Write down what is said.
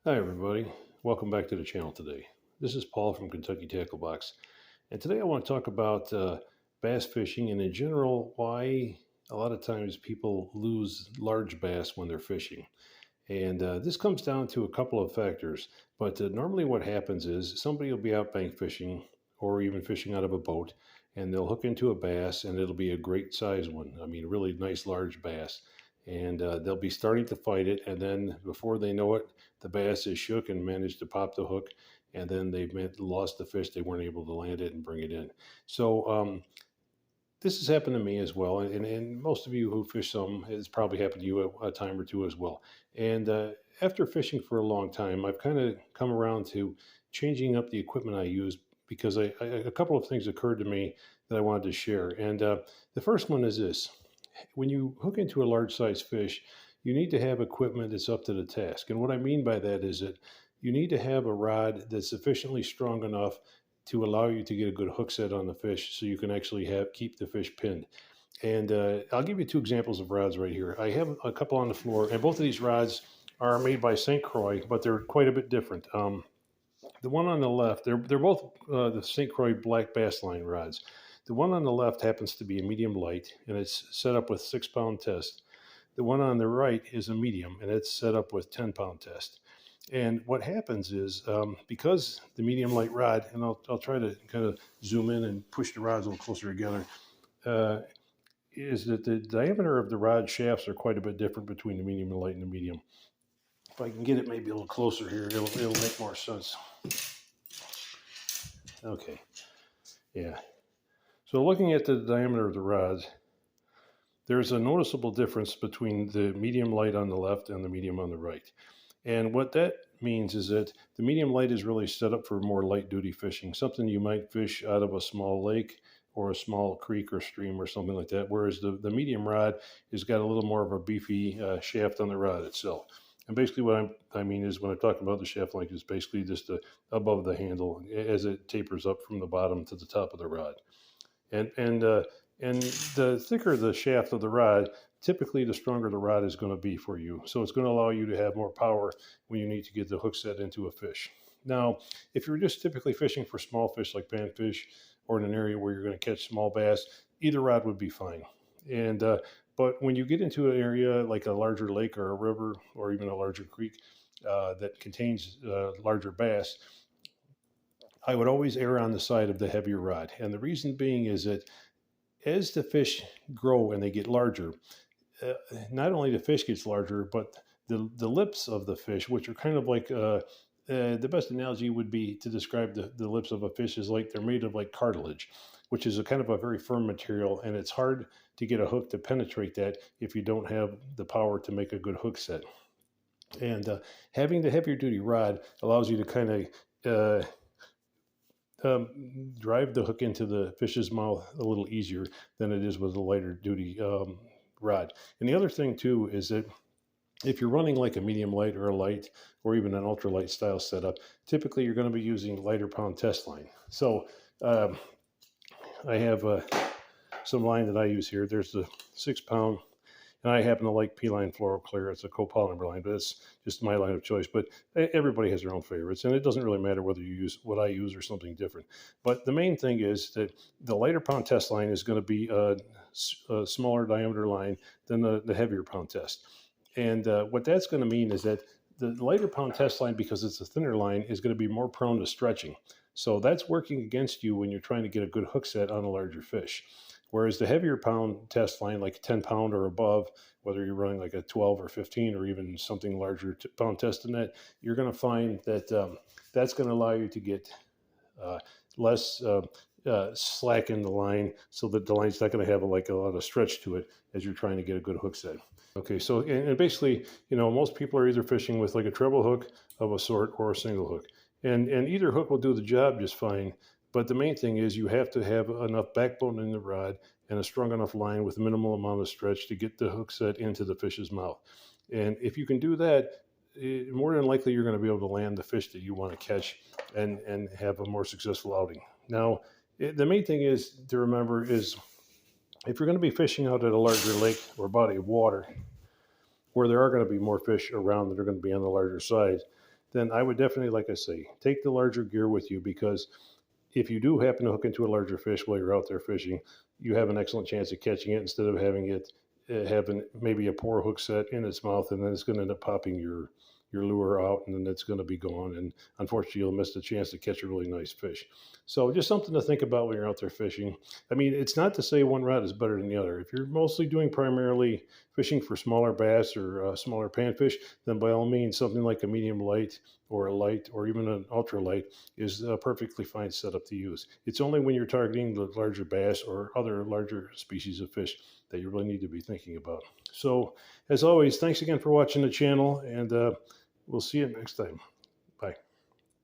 Hi, everybody. Welcome back to the channel today. This is Paul from Kentucky Tacklebox. And today I want to talk about bass fishing and, in general, why a lot of times people lose large bass when they're fishing. And this comes down to a couple of factors. But normally, what happens is somebody will be out bank fishing or even fishing out of a boat, and they'll hook into a bass, and it'll be a great size one. I mean, a really nice large bass. And they'll be starting to fight it, and then before they know it, the bass is shook and managed to pop the hook, and then they've lost the fish. They weren't able to land it and bring it in. So this has happened to me as well, and most of you who fish some, it's probably happened to you a time or two as well. And after fishing for a long time, I've kind of come around to changing up the equipment I use because a couple of things occurred to me that I wanted to share. And the first one is this: when you hook into a large size fish, you need to have equipment that's up to the task. And what I mean by that is that you need to have a rod that's sufficiently strong enough to allow you to get a good hook set on the fish so you can actually keep the fish pinned. And I'll give you two examples of rods right here. I have a couple on the floor, and both of these rods are made by St. Croix, but they're quite a bit different. The one on the left, they're both the St. Croix black bass line rods. The one on the left happens to be a medium light, and it's set up with 6 pound test. The one on the right is a medium, and it's set up with 10 pound test. And what happens is because the medium light rod, and I'll try to kind of zoom in and push the rods a little closer together, uh, is that the diameter of the rod shafts are quite a bit different between the medium light and the medium. If I can get it maybe a little closer here, it'll make more sense. Okay, yeah. So looking at the diameter of the rods, there's a noticeable difference between the medium light on the left and the medium on the right. And what that means is that the medium light is really set up for more light duty fishing, something you might fish out of a small lake or a small creek or stream or something like that, whereas the medium rod has got a little more of a beefy shaft on the rod itself. And basically what I mean is when I'm talking about the shaft length is basically just above the handle as it tapers up from the bottom to the top of the rod. And the thicker the shaft of the rod, typically the stronger the rod is going to be for you. So it's going to allow you to have more power when you need to get the hook set into a fish. Now, if you're just typically fishing for small fish like panfish or in an area where you're going to catch small bass, either rod would be fine. And but when you get into an area like a larger lake or a river or even a larger creek that contains larger bass, I would always err on the side of the heavier rod. And the reason being is that as the fish grow and they get larger, not only the fish gets larger, but the lips of the fish, which are kind of like the best analogy would be to describe the lips of a fish is like they're made of like cartilage, which is a kind of a very firm material, and it's hard to get a hook to penetrate that if you don't have the power to make a good hook set. And having the heavier duty rod allows you to kind of drive the hook into the fish's mouth a little easier than it is with a lighter duty rod. And the other thing too is that if you're running like a medium light or a light or even an ultralight style setup, typically you're going to be using lighter pound test line. So I have some line that I use here. There's the 6 pound, and I happen to like P-Line Floral Clear. It's a copolymer line, but it's just my line of choice. But everybody has their own favorites, and it doesn't really matter whether you use what I use or something different. But the main thing is that the lighter pound test line is going to be a smaller diameter line than the heavier pound test. And what that's going to mean is that the lighter pound test line, because it's a thinner line, is going to be more prone to stretching. So that's working against you when you're trying to get a good hook set on a larger fish. Whereas the heavier pound test line, like 10 pound or above, whether you're running like a 12 or 15 or even something larger pound test than that, you're going to find that that's going to allow you to get less slack in the line, so that the line's not going to have like a lot of stretch to it as you're trying to get a good hook set. Okay, so and basically, most people are either fishing with like a treble hook of a sort or a single hook, and either hook will do the job just fine. But the main thing is you have to have enough backbone in the rod and a strong enough line with minimal amount of stretch to get the hook set into the fish's mouth. And if you can do that, more than likely you're going to be able to land the fish that you want to catch and have a more successful outing. Now, the main thing is to remember is if you're going to be fishing out at a larger lake or body of water where there are going to be more fish around that are going to be on the larger side, then I would definitely, like I say, take the larger gear with you, because if you do happen to hook into a larger fish while you're out there fishing, you have an excellent chance of catching it instead of having it having maybe a poor hook set in its mouth, and then it's going to end up popping your lure out, and then it's going to be gone. And unfortunately, you'll miss the chance to catch a really nice fish. So just something to think about when you're out there fishing. I mean, it's not to say one rod is better than the other. If you're mostly doing primarily fishing for smaller bass or smaller panfish, then by all means, something like a medium light or a light or even an ultra light is a perfectly fine setup to use. It's only when you're targeting the larger bass or other larger species of fish that you really need to be thinking about. So, as always, thanks again for watching the channel, and we'll see you next time.